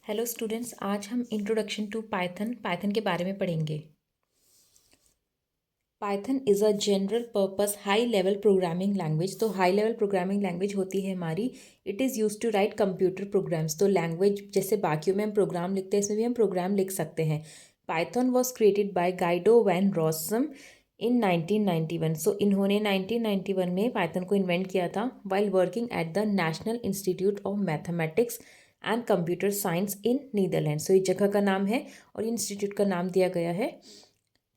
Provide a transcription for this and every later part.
Hello students, आज हम introduction to Python के बारे में पढ़ेंगे। Python is a general purpose high level programming language. तो हाई लेवल प्रोग्रामिंग लैंग्वेज होती है हमारी, it is use to write computer programs. तो लैंग्वेज जैसे बाकियों में हम प्रोग्राम लिखते हैं, इसमें भी हम प्रोग्राम लिख सकते हैं। Python was created by Guido van Rossum in 1991। सो इन्होंने 1991 में पाइथन को इन्वेंट किया था while working at the National Institute of Mathematics and Computer Science in Netherlands. So इस जगह का नाम है और इंस्टीट्यूट का नाम दिया गया है।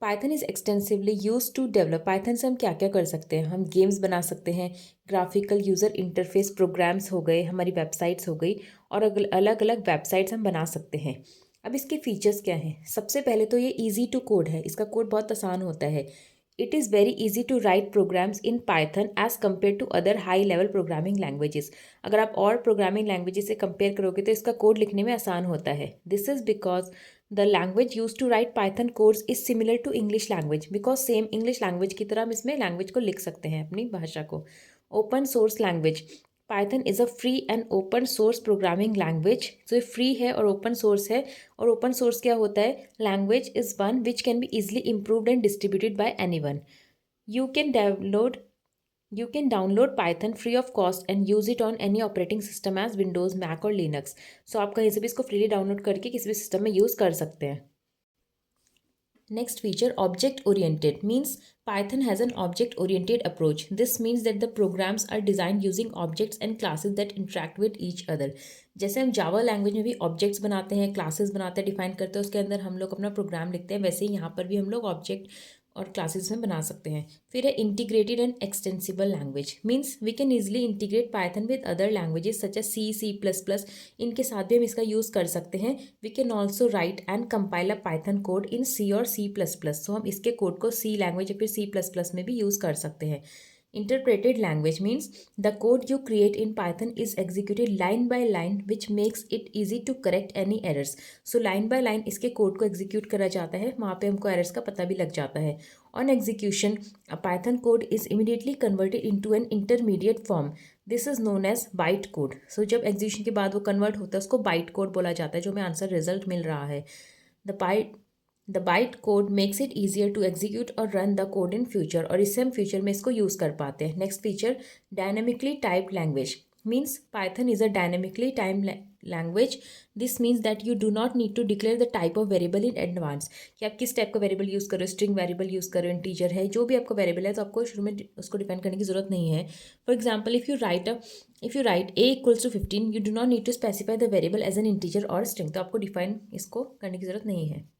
Python is extensively use to develop. Python से हम क्या क्या कर सकते हैं? हम गेम्स बना सकते हैं, ग्राफिकल यूज़र इंटरफेस प्रोग्राम्स हो गए, हमारी वेबसाइट्स हो गई, और अलग अलग वेबसाइट्स हम बना सकते हैं। अब इसके फीचर्स क्या हैं? सबसे पहले तो ये ईजी टू कोड है, इसका कोड बहुत आसान होता है। It is very easy to write programs in Python as compare to other high level programming languages. अगर आप और प्रोग्रामिंग लैंग्वेजेस से कंपेयर करोगे तो इसका कोड लिखने में आसान होता है। This is because the language use to write Python codes is similar to English language, because same English language की तरह हम इसमें लैंग्वेज को लिख सकते हैं, अपनी भाषा को। Open source language. Python is a free and open source programming language. जो फ्री है और ओपन सोर्स है। और ओपन सोर्स क्या होता है? Language is one which can be easily improved and distributed by any one. You can download you can download Python free of cost and use it on any operating system as Windows, Mac और Linux। सो आप कहीं से भी इसको freely download करके किसी भी system में यूज़ कर सकते हैं। Next feature, object oriented, means Python has an object oriented approach. This means that the programs are designed using objects and classes that interact with each other। जैसे हम Java language में भी objects बनाते हैं, classes बनाते हैं, define करते हैं, उसके अंदर हम लोग अपना प्रोग्राम लिखते हैं, वैसे ही यहाँ पर भी हम लोग ऑब्जेक्ट और क्लासेस में बना सकते हैं। फिर है integrated and extensible language, means we can easily integrate Python with other languages such as C++। इनके साथ भी हम इसका यूज़ कर सकते हैं। We can also write and compile a Python code in C और C++। सो हम इसके कोड को C लैंग्वेज या फिर C++ में भी यूज़ कर सकते हैं। Interpreted language means the code you create in Python is executed line by line, which makes it easy to correct any errors। So line by line इसके code को execute करा जाता है, वहाँ पे हमको एरर्स का पता भी लग जाता है। On execution, a Python code is immediately converted into an intermediate form। This is known as byte code. So जब एग्जीक्यूशन के बाद वो कन्वर्ट होता है उसको बाइट कोड बोला जाता है, जो हमें आंसर रिजल्ट मिल रहा है। The byte code makes it easier to execute और run the code in future, और इससे हम फ्यूचर में इसको यूज़ कर पाते हैं। Next feature, dynamically typed language, means Python is a dynamically time language. This means that you do not need to declare the type of variable in advance, कि आप किस टाइप का वेरिएबल यूज़ करो, string variable use करो, integer है, जो भी आपका वेरिएबल है, तो आपको शुरू में उसको डिफाइन करने की जरूरत नहीं है। For example, if you write a equals to 15, you do not need to specify the variable as an integer और स्ट्रिंग, तो आपको डिफाइन इसको करने की जरूरत नहीं है।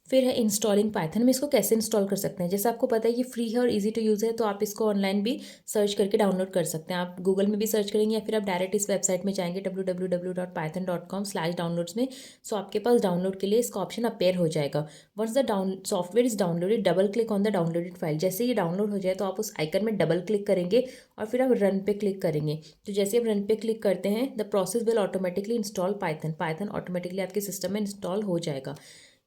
फिर है इंस्टॉलिंग पाइथन। हम इसको कैसे इंस्टॉल कर सकते हैं? जैसे आपको पता है कि फ्री है और इजी टू यूज़ है, तो आप इसको ऑनलाइन भी सर्च करके डाउनलोड कर सकते हैं। आप गूगल में भी सर्च करेंगे या फिर आप डायरेक्ट इस वेबसाइट में जाएंगे www.python.com/downloads में। सो आपके पास डाउनलोड के लिए इसका ऑप्शन अपेयर हो जाएगा। Once the software is downloaded, double click on the downloaded file. जैसे ये डाउनलोड हो जाए तो आप उस आइकन में डबल क्लिक करेंगे और फिर आप रन पे क्लिक करेंगे। तो जैसे आप रन पे क्लिक करते हैं, the process will automatically install Python. Python automatically आपके सिस्टम में इंस्टॉल हो जाएगा।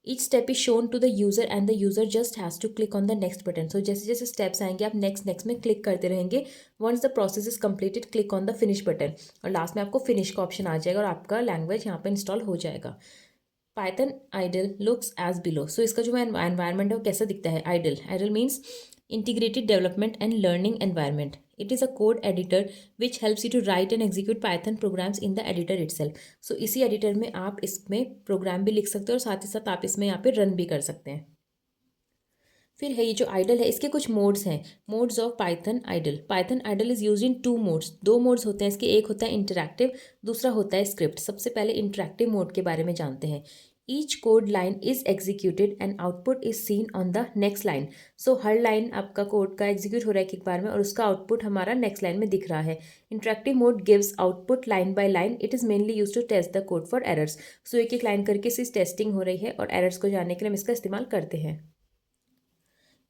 Each step is shown to the user and the user just has to click on the next button। So जैसे जैसे steps आएंगे आप next में click करते रहेंगे। Once the process is completed, click on the finish button, और last में आपको फिनिश का ऑप्शन आ जाएगा और आपका लैंग्वेज यहाँ पे इंस्टॉल हो जाएगा। Python IDLE looks as below. So इसका जो एनवायरनमेंट है वो कैसा दिखता है? IDLE means integrated development and learning environment। It is a code editor which helps you to write and execute Python programs in the editor itself। So इसी editor में आप इसमें प्रोग्राम भी लिख सकते हो और साथ ही साथ आप इसमें यहाँ पे रन भी कर सकते हैं। फिर है ये जो आइडल है, इसके कुछ मोड्स हैं। Modes of Python IDLE. Python IDLE is use in 2 modes. 2 modes होते हैं इसके, एक होता है इंटरैक्टिव, दूसरा होता है स्क्रिप्ट। सबसे पहले इंटरैक्टिव मोड के बारे में जानते हैं। Each code line is executed and output is seen on the next line. So her line आपका कोड का एग्जीक्यूट हो रहा है एक बार में और उसका आउटपुट हमारा नेक्स्ट लाइन में दिख रहा है। Interactive mode gives output line by line. It is mainly use to test the code for errors. So एक एक लाइन करके इसकी टेस्टिंग हो रही है और एरर्स को जानने के लिए हम इसका इस्तेमाल करते हैं।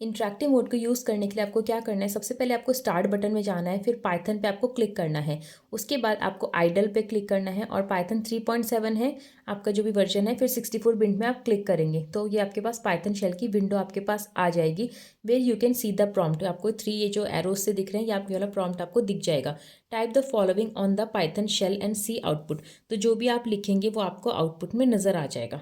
इंटरैक्टिव मोड को यूज़ करने के लिए आपको क्या करना है, सबसे पहले आपको स्टार्ट बटन में जाना है, फिर पाइथन पे आपको क्लिक करना है। उसके बाद आपको आइडल पे क्लिक करना है और पाइथन 3.7 है आपका जो भी वर्जन है, फिर 64 बिट में आप क्लिक करेंगे तो ये आपके पास पाइथन शेल की विंडो आपके पास आ जाएगी, where you can see the prompt. आपको 3 ये जो एरोज से दिख रहे हैं, ये आपके वाला प्रॉम्प्ट आपको दिख जाएगा। Type the following on the Python shell and see output. तो जो भी आप लिखेंगे वो आपको आउटपुट में नज़र आ जाएगा।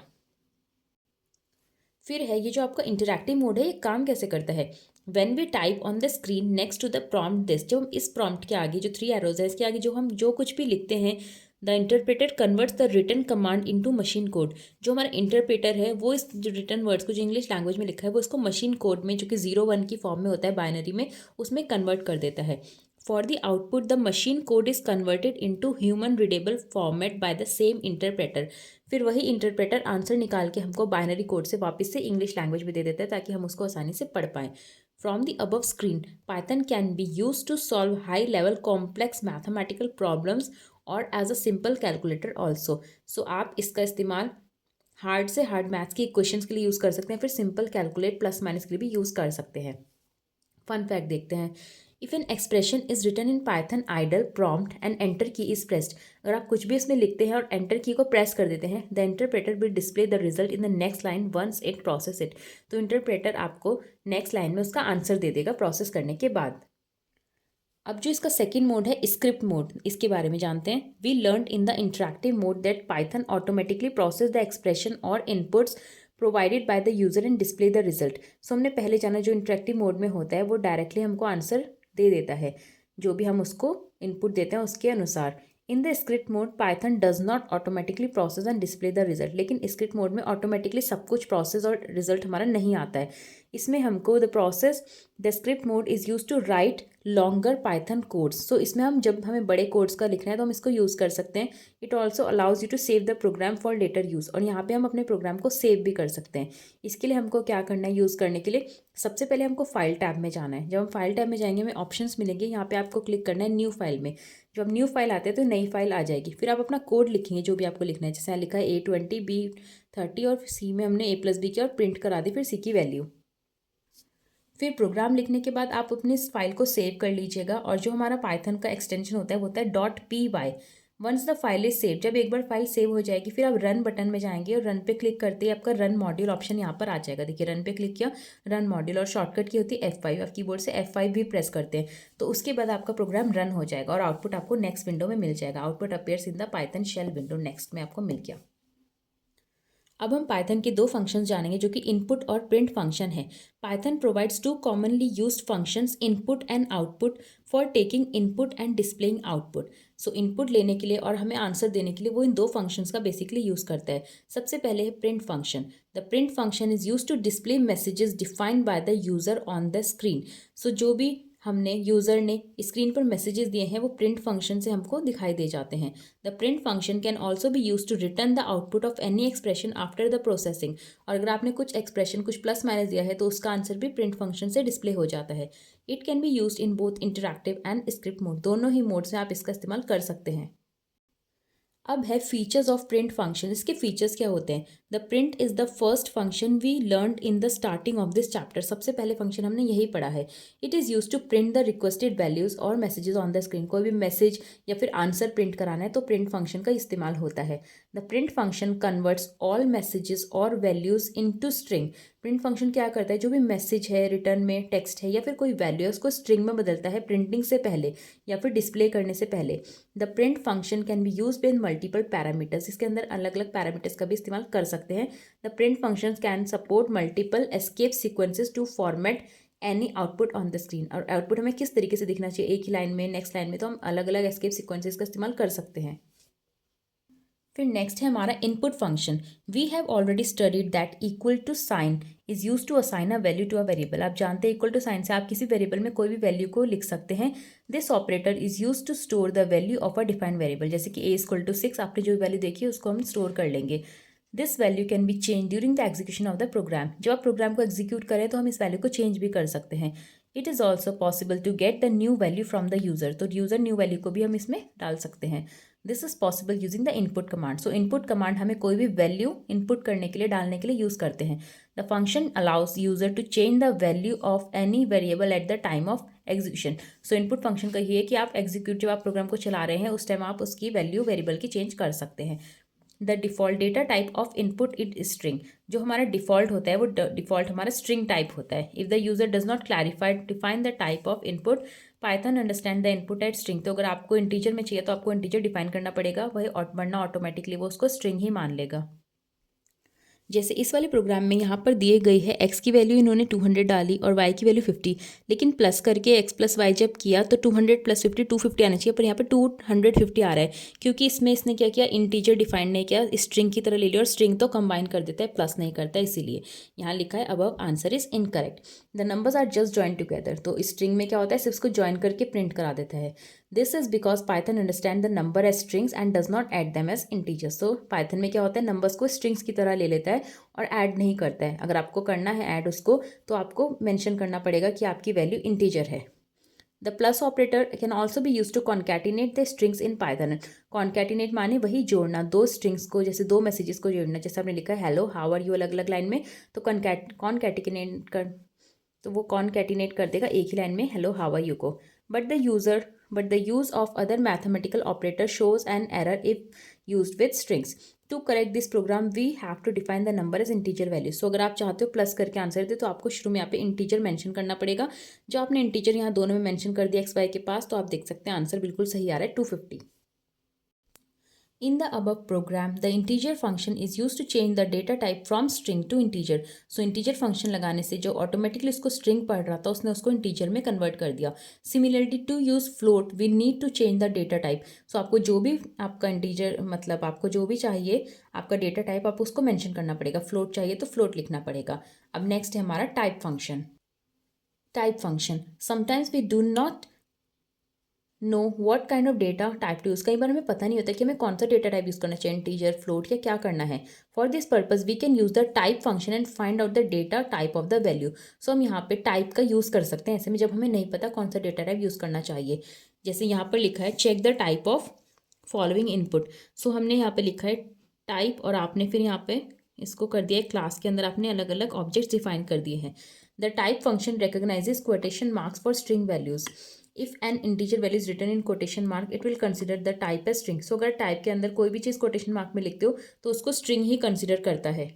फिर है ये जो आपका इंटरैक्टिव मोड है, ये काम कैसे करता है। When we type on the screen next to the prompt this, जब हम इस प्रॉम्प्ट के आगे जो 3 एरोज है इसके आगे जो हम जो कुछ भी लिखते हैं, the interpreter converts the written command into machine code. जो हमारा इंटरप्रेटर है वो इस जो रिटन वर्ड्स को जो इंग्लिश लैंग्वेज में लिखा है वो इसको मशीन कोड में, जो कि 0-1 की फॉर्म में होता है बाइनरी में, उसमें कन्वर्ट कर देता है। For the output, the machine code is converted into human readable format by the same interpreter। फिर वही इंटरप्रेटर आंसर निकाल के हमको बाइनरी कोड से वापस से इंग्लिश लैंग्वेज में दे देता है ताकि हम उसको आसानी से पढ़ पाएं। From the above screen, Python can be used to solve high-level complex mathematical problems or as a simple calculator also। So आप इसका इस्तेमाल हार्ड से हार्ड मैथ्स की इक्वेशंस के लिए यूज़ कर सकते हैं, फिर सिंपल कैलकुलेट प्लस माइनस के लिए भी यूज़ कर सकते हैं। फन फैक्ट देखते हैं। If an expression is written in Python IDLE prompt and enter key is pressed, अगर आप कुछ भी इसमें लिखते हैं और एंटर की को प्रेस कर देते हैं, the interpreter will display the result in the next line once it process it. तो इंटरप्रेटर आपको नेक्स्ट लाइन में उसका आंसर दे देगा प्रोसेस करने के बाद। अब जो इसका सेकंड मोड है स्क्रिप्ट मोड, इसके बारे में जानते हैं। We learn in the interactive mode that Python automatically process the expression और inputs provided by the user and display the result. So हमने पहले जाना जो इंटरैक्टिव मोड में होता है वो डायरेक्टली हमको आंसर दे देता है, जो भी हम उसको इनपुट देते हैं उसके अनुसार। In the script mode Python does not automatically process and display the result, लेकिन स्क्रिप्ट मोड में ऑटोमेटिकली सब कुछ प्रोसेस और रिजल्ट हमारा नहीं आता है। इसमें हमको the script mode is use to write longer Python codes. So इसमें हम जब हमें बड़े कोड्स का लिखना है तो हम इसको यूज़ कर सकते हैं। It also allows you to save the program for later use, और यहाँ पे हम अपने प्रोग्राम को सेव भी कर सकते हैं। इसके लिए हमको क्या करना है यूज़ करने के लिए, सबसे पहले हमको फाइल टैब में जाना है। जब हम फाइल टैब में जाएंगे हमें ऑप्शंस मिलेंगे, यहाँ पे आपको क्लिक करना है न्यू फाइल में। जब हम न्यू फाइल आते हैं तो नई फाइल आ जाएगी। फिर आप अपना कोड लिखेंगे जो भी आपको लिखना है, जैसे यहाँ लिखा है A20 B30 और C में हमने A+B किया और प्रिंट करा दी फिर C की वैल्यू। फिर प्रोग्राम लिखने के बाद आप अपनी इस फाइल को सेव कर लीजिएगा, और जो हमारा पाइथन का एक्सटेंशन होता है वो होता है .py। Once the file is save, जब एक बार फाइल सेव हो जाएगी फिर आप रन बटन में जाएंगे और रन पे क्लिक करते ही आपका रन मॉड्यूल ऑप्शन यहाँ पर आ जाएगा। देखिए रन पे क्लिक किया, रन मॉड्यूल, और शॉर्टकट की होती है F5। आप कीबोर्ड से F5 भी प्रेस करते हैं तो उसके बाद आपका प्रोग्राम रन हो जाएगा और आउटपुट आपको नेक्स्ट विंडो में मिल जाएगा। Output appears in the Python shell window, next में आपको मिल गया। अब हम पाइथन के दो फंक्शंस जानेंगे जो कि इनपुट और प्रिंट फंक्शन है। Python provides two commonly used functions input and output for taking input and displaying output. So input लेने के लिए और हमें आंसर देने के लिए वो इन दो फंक्शंस का बेसिकली यूज़ करता है। सबसे पहले है print function. The print function is use to display messages defined by the user on the screen. So जो भी हमने यूज़र ने स्क्रीन पर मैसेजेस दिए हैं वो प्रिंट फंक्शन से हमको दिखाई दे जाते हैं। The print function can also be use to return the output of any expression after the processing. और अगर आपने कुछ एक्सप्रेशन कुछ प्लस माइनस दिया है तो उसका आंसर भी प्रिंट फंक्शन से डिस्प्ले हो जाता है। It can be use in both interactive and script mode, दोनों ही मोड से आप इसका इस्तेमाल कर सकते हैं। अब है फीचर्स ऑफ प्रिंट फंक्शन। इसके फीचर्स क्या होते हैं। The print is the first function we learn in the starting of this chapter. सबसे पहले फंक्शन हमने यही पढ़ा है। It is use to print the requested values और मैसेजेस ऑन द स्क्रीन। कोई भी मैसेज या फिर आंसर प्रिंट कराना है तो प्रिंट फंक्शन का इस्तेमाल होता है। The print function converts all messages और values into string. Print function क्या करता है, जो भी मैसेज है, रिटर्न में टेक्स्ट है या फिर कोई वैल्यू है उसको स्ट्रिंग में बदलता है प्रिंटिंग से पहले या फिर डिस्प्ले करने से पहले। The print function can be use in multiple parameters. इसके अंदर अलग अलग पैरामीटर्स का भी इस्तेमाल कर सकते हैं। The print function can support multiple escape sequences to format any output on the screen. और आउटपुट हमें किस तरीके से दिखना चाहिए, एक ही लाइन में, नेक्स्ट लाइन में, तो हम अलग अलग एस्केप सीक्वेंसेज का इस्तेमाल कर सकते हैं। फिर नेक्स्ट है हमारा input function. We have already studied that equal to sign is use to assign a value to a variable. आप जानते हैं इक्वल टू साइन से आप किसी वेरिएबल में कोई भी वैल्यू को लिख सकते हैं। This operator is use to store the value of a defined variable. जैसे कि A=6, आपने जो वैल्यू देखी है उसको हम स्टोर कर लेंगे। This value can be change during the execution of the program. जब आप प्रोग्राम को एग्जीक्यूट करें तो हम इस वैल्यू को चेंज भी कर सकते हैं। It is also possible to get the new value from the user. तो यूज़र न्यू वैल्यू को भी हम इसमें डाल सकते हैं। This is possible using the input command. So input command हमें कोई भी वैल्यू इनपुट करने के लिए, डालने के लिए यूज करते हैं। The function allows user to change the value of any variable at the time of execution. So input function का ये है कि आप एग्जीक्यूट, जब आप प्रोग्राम को चला रहे हैं उस टाइम आप उसकी वैल्यू वेरिएबल की चेंज कर सकते हैं। The default data type of input is string. जो हमारा डिफ़ॉल्ट होता है वो डिफ़ॉल्ट हमारा स्ट्रिंग टाइप होता है। If the user does not clarify define the type of input, Python understand the input at string. तो अगर आपको इंटीजर में चाहिए तो आपको इंटीजर डिफाइन करना पड़ेगा, वही वरना ऑटोमेटिकली वो उसको स्ट्रिंग ही मान लेगा। जैसे इस वाले प्रोग्राम में यहाँ पर दिए गई है x की वैल्यू इन्होंने 200 डाली और y की वैल्यू 50, लेकिन प्लस करके x प्लस वाई जब किया तो 200 प्लस 50 250 आना चाहिए, पर यहाँ पर 250 आ रहा है क्योंकि इसमें इसने क्या किया, इंटीजर डिफाइन नहीं किया, स्ट्रिंग की तरह ले लिया और स्ट्रिंग तो कंबाइन कर देता है, प्लस नहीं करता है, इसीलिए यहाँ लिखा है above answer is incorrect. The numbers are just join together. तो स्ट्रिंग में क्या होता है, सिर्फ इसको ज्वाइन करके प्रिंट करा देता है। This is because Python understand the number as strings and does not add them as integers. तो पाइथन में क्या होता है, नंबर्स को स्ट्रिंग्स की तरह ले लेता है और ऐड नहीं करता है। अगर आपको करना है ऐड उसको, तो आपको मेंशन करना पड़ेगा कि आपकी वैल्यू इंटीजर है। The plus operator can also be use to concatenate the strings in Python. Concatenate माने वही जोड़ना, दो स्ट्रिंग्स को, जैसे दो मैसेजेस को जोड़ना। जैसे आपने लिखा है हेलो हाउ आर यू अलग अलग लाइन में, तो कॉन्कैटिनेट कर, तो वो कॉन्कैटिनेट कर देगा एक ही लाइन में हेलो हाउ आर यू को। But the use of other mathematical operator shows an error if used with strings. To correct this program we have to define the number as integer value. So अगर आप चाहते हो plus करके answer दे, तो आपको शुरू में यहाँ पे इंटीजर मेंशन करना पड़ेगा। जो आपने इंटीजर यहाँ दोनों में मेंशन कर दिया एक्स वाई के पास, तो आप देख सकते हैं आंसर बिल्कुल सही आ रहा है 250। In the above program, the integer function is used to change the data type from string to integer. So integer function लगाने से जो automatically उसको string पढ़ रहा था उसने उसको integer में convert कर दिया. Similarly, to use float, we need to change the data type. So आपको जो भी आपका integer, मतलब आपको जो भी चाहिए आपका data type, आप उसको mention करना पड़ेगा. Float चाहिए तो float लिखना पड़ेगा. अब next है हमारा type function. Type function. Sometimes we do not know what kind of data type two use. कई बार हमें पता नहीं होता कि हमें कौन सा डेटा टाइप यूज़ करना चाहिए, इंटीजर, फ्लोट या क्या करना है। For this purpose we can use the type function and find out the data type of the value. So हम यहाँ पे टाइप का यूज़ कर सकते हैं ऐसे में जब हमें नहीं पता कौन सा डेटा टाइप यूज़ करना चाहिए। जैसे यहाँ पर लिखा है check the type of following input. So हमने यहाँ पे लिखा है टाइप और आपने फिर यहाँ पे इसको कर दिया है क्लास के अंदर, आपने अलग अलग ऑब्जेक्ट्स डिफाइन कर दिए हैं। The type function recognises quotation marks for string values. If an integer value is written in quotation mark it will consider the type as string. So अगर टाइप के अंदर कोई भी चीज़ कोटेशन मार्क में लिखते हो तो उसको स्ट्रिंग ही कंसिडर करता है।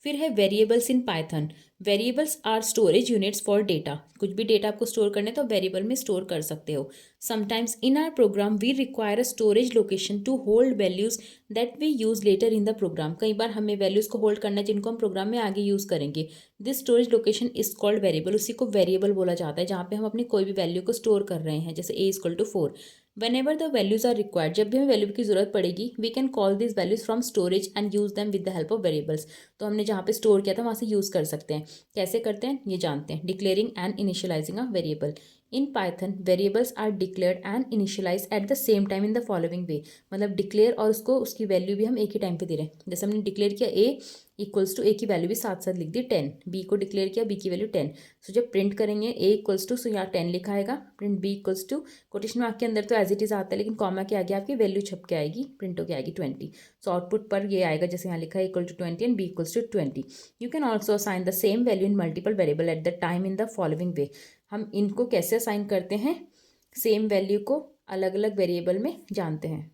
फिर है variables in Python. Variables are storage units for data. कुछ भी डेटा आपको स्टोर करना है तो वेरिएबल में स्टोर कर सकते हो। Sometimes in our program we require a storage location to hold values that we use later in the program. कई बार हमें वैल्यूज को होल्ड करना है जिनको हम प्रोग्राम में आगे यूज करेंगे। This storage location is called variable. उसी को वेरिएबल बोला जाता है जहाँ पे हम अपनी कोई भी वैल्यू को स्टोर कर रहे हैं, जैसे a=4। Whenever the values are required, जब भी हमें वैल्यू की जरूरत पड़ेगी, we can call these values from storage and use them with the help of variables। तो हमने जहाँ पे स्टोर किया था वहाँ से यूज़ कर सकते हैं। कैसे करते हैं ये जानते हैं। Declaring and initialising a variable. In Python variables are declared and initialise at the same time in the following way. मतलब डिक्लेयर और उसको उसकी वैल्यू भी हम एक ही टाइम पे दे रहे हैं। जैसे हमने डिक्लेयर किया a इक्वल्स टू, ए की वैल्यू भी साथ साथ लिख दी 10, बी को डिक्लेयर किया b की वैल्यू 10। सो जब प्रिंट करेंगे a इक्वल्स टू, सो यहाँ 10 लिखा आएगा, print b equals to, quotation mark के अंदर तो एज इट इज आता है लेकिन कॉमा के आगे आपकी वैल्यू छप के आएगी, प्रिंट होके आएगी 20। सो आउटपुट पर ये आएगा जैसे यहाँ लिखा है equal to 20 and b equals to 20। You can also assign the same value in multiple variable at the time in the following way. हम इनको कैसे असाइन करते हैं, सेम वैल्यू को अलग अलग वेरिएबल में जानते हैं।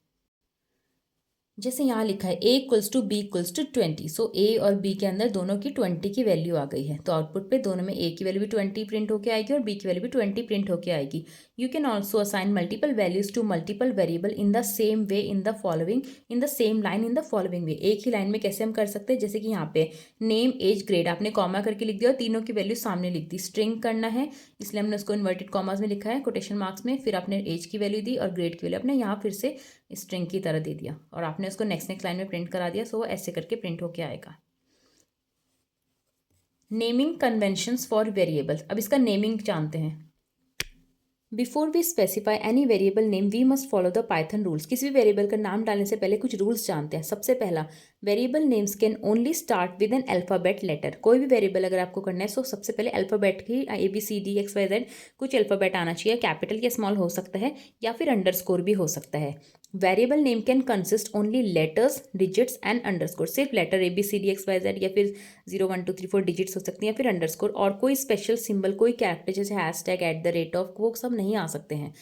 जैसे यहाँ लिखा है a equals to b equals to 20। So a और b के अंदर दोनों की 20 की वैल्यू आ गई है, तो आउटपुट पे दोनों में a की वैल्यू भी 20 प्रिंट होके आएगी और b की वैल्यू भी 20 प्रिंट होके आएगी। You can also assign multiple values to multiple variable in the same way in the following, in the same line in the following way. एक ही लाइन में कैसे हम कर सकते हैं, जैसे कि यहाँ पे नेम एज ग्रेड आपने कॉमा करके लिख दिया और तीनों की वैल्यू सामने लिख दी। स्ट्रिंग करना है इसलिए हमने उसको इन्वर्टेड कॉमास में लिखा है कोटेशन मार्क्स में, फिर आपने एज की वैल्यू दी और ग्रेड की वैल्यू आपने यहाँ फिर से स्ट्रिंग की तरह दे दिया और आपने उसको नेक्स्ट लाइन में प्रिंट करा दिया। सो वो ऐसे करके प्रिंट होके आएगा। Naming conventions for variables. अब इसका नेमिंग जानते हैं। Before we specify any variable name we must follow the Python rules. किसी भी वेरिएबल का नाम डालने से पहले कुछ रूल्स जानते हैं। सबसे पहला, variable names can only start with an alphabet letter. कोई भी वेरिएबल अगर आपको करना है तो सबसे पहले अल्फ़ाबेट की ABCD XYZ कुछ अल्फ़ाबेट आना चाहिए, कैपिटल या स्मॉल हो सकता है या फिर अंडरस्कोर भी हो सकता है। Variable name can consist only letters, digits and underscore. सिर्फ लेटर ABCD XYZ या फिर 0 1 2 3 4 डिजिट्स हो सकती हैं या फिर अंडरस्कोर, और कोई स्पेशल सिंबल, कोई कैरेक्टर जैसे हैशटैग, @ वो सब नहीं आ सकते हैं।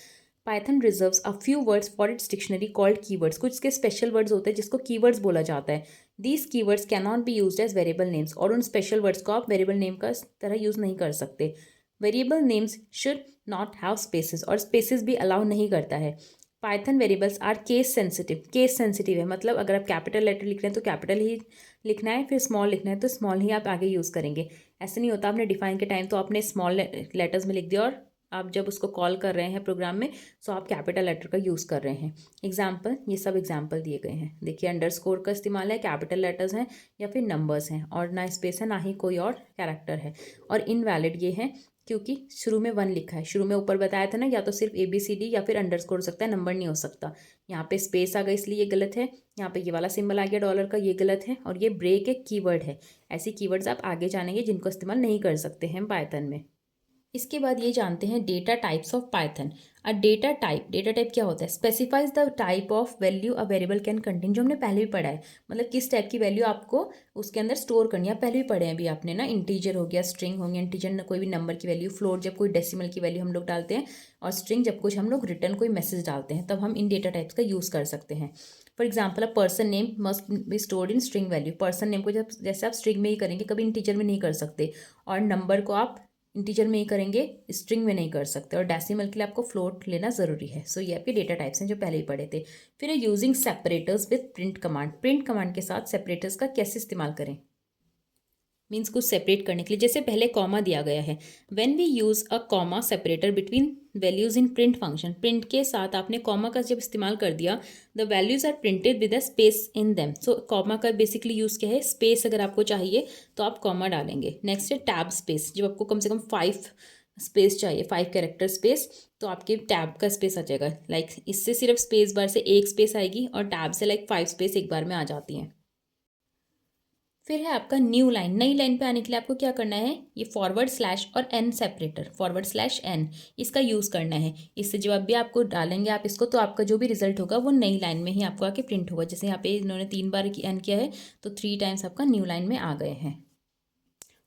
Python reserves a few words for its dictionary called keywords. कुछ इसके स्पेशल वर्ड्स होते हैं जिसको कीवर्ड्स बोला जाता है। These keywords can not be used as variable names, और उन स्पेशल वर्ड्स को आप वेरिएबल नेम का तरह यूज़ नहीं कर सकते। Variable names should not have spaces, और स्पेसेस भी अलाउ नहीं करता है। Python variables are case sensitive. Case sensitive है मतलब अगर आप कैपिटल लेटर लिख रहे हैं तो कैपिटल ही लिखना है, फिर स्मॉल लिखना है तो स्मॉल ही आप आगे यूज़ करेंगे। ऐसे नहीं होता आपने डिफाइन के टाइम तो आपने स्मॉल लेटर्स में लिख दिया और आप जब उसको कॉल कर रहे हैं प्रोग्राम में तो आप कैपिटल लेटर का यूज़ कर रहे हैं। एग्जाम्पल, ये सब एग्जाम्पल दिए गए हैं। देखिए अंडरस्कोर का इस्तेमाल है, कैपिटल लेटर्स हैं या फिर नंबर्स हैं, और ना स्पेस है ना ही कोई और कैरेक्टर है। और इनवैलिड ये है क्योंकि शुरू में 1 लिखा है। शुरू में ऊपर बताया था ना, या तो सिर्फ ABCD या फिर अंडरस्कोर हो सकता है, नंबर नहीं हो सकता। यहाँ पे स्पेस आ गई इसलिए ये गलत है। यहाँ पे ये वाला सिंबल आ गया डॉलर का, ये गलत है। और ये ब्रेक एक कीवर्ड है। ऐसी कीवर्ड्स आप आगे जानेंगे जिनको इस्तेमाल नहीं कर सकते हैं पाइथन में। इसके बाद ये जानते हैं data types of Python. Data type क्या होता है? Specifies the type of value a variable can contain, जो हमने पहले भी पढ़ा है। मतलब किस टाइप की वैल्यू आपको उसके अंदर स्टोर करनी है, पहले भी पढ़े हैं अभी आपने ना। इंटीजर हो गया, स्ट्रिंग हो गया। इंटीजर कोई भी नंबर की वैल्यू, फ्लोट जब कोई डेसिमल की वैल्यू हम लोग डालते हैं, और स्ट्रिंग जब कुछ हम लोग रिटर्न कोई मैसेज डालते हैं, तब हम इन डेटा टाइप्स का यूज़ कर सकते हैं। For example, a person name must be stored in string value. Person name को जब जैसे आप स्ट्रिंग में ही करेंगे, कभी इंटीजर में नहीं कर सकते। और नंबर को आप इंटीजर में ही करेंगे, स्ट्रिंग में नहीं कर सकते। और डेसिमल के लिए आपको फ्लोट लेना ज़रूरी है। सो ये आपके डेटा टाइप्स हैं जो पहले ही पढ़े थे। फिर है using separators with print command. Print command के साथ सेपरेटर्स का कैसे इस्तेमाल करें? मीन्स कुछ सेपरेट करने के लिए, जैसे पहले कॉमा दिया गया है। When we use a comma separator between values in print function, print के साथ आपने कॉमा का जब इस्तेमाल कर दिया, the values are printed with a space in them. So comma का बेसिकली यूज़ क्या है? स्पेस अगर आपको चाहिए तो आप कॉमा डालेंगे। नेक्स्ट है टैब स्पेस। जब आपको कम से कम 5 स्पेस चाहिए, 5 कैरेक्टर स्पेस, तो आपके टैब का स्पेस आ जाएगा। लाइक इससे सिर्फ स्पेस बार से एक स्पेस आएगी, और टैब से लाइक 5 स्पेस एक बार में आ जाती हैं। फिर है आपका न्यू लाइन। नई लाइन पे आने के लिए आपको क्या करना है? ये फॉरवर्ड स्लैश और N separator, forward slash N, इसका यूज़ करना है। इससे जब भी आपको डालेंगे आप इसको, तो आपका जो भी रिजल्ट होगा वो नई लाइन में ही आपको आके प्रिंट होगा। जैसे यहाँ पे इन्होंने 3 बार एन किया है, तो 3 टाइम्स आपका न्यू लाइन में आ गए हैं।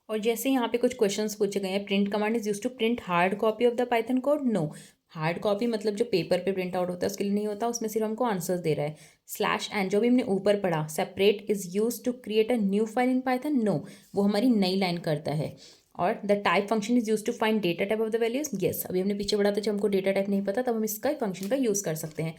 और जैसे यहाँ पे कुछ क्वेश्चंस पूछे गए हैं, print command is use to print hard copy of the Python code. No, hard copy मतलब जो पेपर पे प्रिंट आउट होता है उसके लिए नहीं होता, उसमें सिर्फ हमको आंसर्स दे रहा है। स्लैश एन जो भी हमने ऊपर पढ़ा, separate is use to create a new file in Python. No, वो हमारी नई लाइन करता है। और the type function is use to find data type of the values. Yes, अभी हमने पीछे पढ़ा था, जब हमको डेटा टाइप नहीं पता तब हम इसका फंक्शन का यूज कर सकते हैं।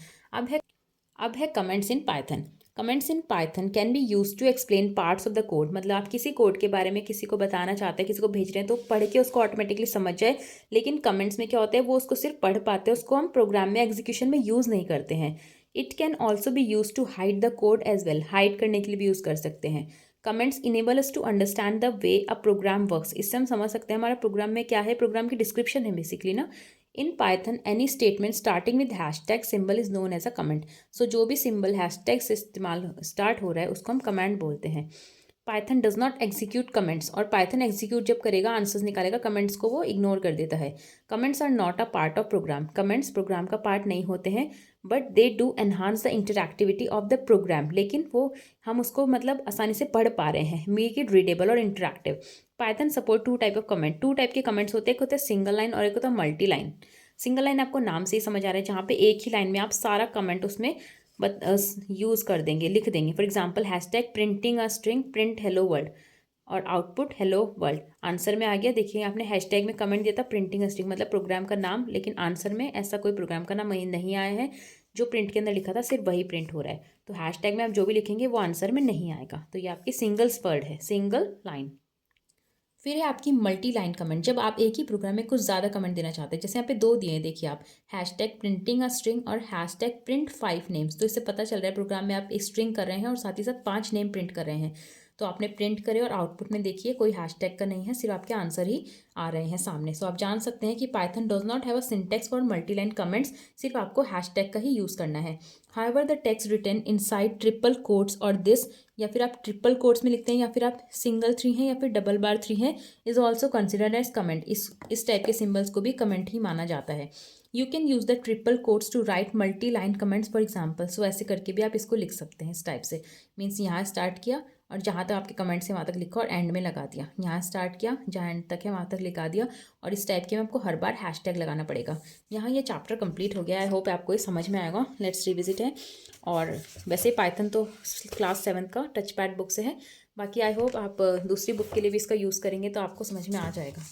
अब है comments in Python. Comments in Python can be use to explain parts of the code. मतलब आप किसी कोड के बारे में किसी को बताना चाहते हैं, किसी को भेज रहे हैं, तो पढ़ के उसको ऑटोमेटिकली समझ जाए। लेकिन कमेंट्स में क्या होता है, वो उसको सिर्फ पढ़ पाते हैं, उसको हम प्रोग्राम में एग्जीक्यूशन में यूज़ नहीं करते हैं। It can also be use to hide the code as well. Hide करने के लिए भी यूज़ कर सकते हैं। Comments enable us to understand the way a program works. इससे हम समझ सकते हैं हमारा प्रोग्राम में क्या है। प्रोग्राम की डिस्क्रिप्शन है बेसिकली ना। In Python any statement starting with hashtag symbol is known as a comment. So जो भी सिंबल हैशटैग से इस्तेमाल स्टार्ट हो रहा है उसको हम कमेंट बोलते हैं। Python does not execute comments. और पाइथन एग्जीक्यूट जब करेगा, आंसर्स निकालेगा, कमेंट्स को वो इग्नोर कर देता है। Comments are not a part of program. Comments program का पार्ट नहीं होते हैं, but they do enhance the interactivity of the program. लेकिन वो हम उसको मतलब आसानी से पढ़ पा रहे हैं, मेक इट रीडेबल और interactive. Python support 2 type of comment. 2 type के कमेंट्स होते हैं, एक होता है सिंगल लाइन और एक होता है मल्टी लाइन। सिंगल लाइन आपको नाम से ही समझ आ रहा है, जहाँ पे एक ही लाइन में आप सारा कमेंट उसमें यूज़ कर देंगे, लिख देंगे। For example, hashtag printing a string print hello world, और आउटपुट हेलो वर्ल्ड। आंसर में आ गया, देखिए आपने हैशटैग में कमेंट दिया था प्रिंटिंग अ स्ट्रिंग, मतलब प्रोग्राम का नाम, लेकिन आंसर में ऐसा कोई प्रोग्राम का नाम नहीं आया है। जो प्रिंट के अंदर लिखा था सिर्फ वही प्रिंट हो रहा है। तो हैशटैग में आप जो भी लिखेंगे वो आंसर में नहीं आएगा। तो ये आपकी सिंगल वर्ड है, सिंगल लाइन। फिर है आपकी मल्टी लाइन कमेंट। जब आप एक ही प्रोग्राम में कुछ ज़्यादा कमेंट देना चाहते हैं, जैसे यहाँ पे 2 दिए हैं, देखिए आप, हैशटैग प्रिंटिंग अ स्ट्रिंग और हैशटैग प्रिंट 5 नेम्स। तो इससे पता चल रहा है प्रोग्राम में आप एक स्ट्रिंग कर रहे हैं और साथ ही साथ 5 नेम प्रिंट कर रहे हैं। तो आपने प्रिंट करे और आउटपुट में देखिए कोई हैशटैग का नहीं है, सिर्फ आपके आंसर ही आ रहे हैं सामने। सो आप जान सकते हैं कि Python does not have a syntax for multiline comments, सिर्फ आपको हैशटैग का ही यूज़ करना है। However the text written inside triple quotes और दिस, या फिर आप ट्रिपल कोट्स में लिखते हैं या फिर आप सिंगल 3 हैं या फिर डबल बार 3 है, is also considered as comment. इस टाइप के सिम्बल्स को भी कमेंट ही माना जाता है। You can use the triple quotes to write multi line comments for example. So ऐसे करके भी आप इसको लिख सकते हैं इस टाइप से। मीन्स यहाँ स्टार्ट किया और जहाँ तक आपके कमेंट्स है वहाँ तक लिखा और एंड में लगा दिया। यहाँ स्टार्ट किया, जहाँ एंड तक है वहाँ तक लगा दिया। और इस टाइप के में आपको हर बार हैशटैग लगाना पड़ेगा। यहाँ ये चैप्टर कंप्लीट हो गया। आई होप आपको ये समझ में आएगा। लेट्स रिविजिट है। और वैसे पाइथन तो क्लास 7 का टच पैड बुक से है। बाकी आई होप आप दूसरी बुक के लिए भी इसका यूज़ करेंगे तो आपको समझ में आ जाएगा।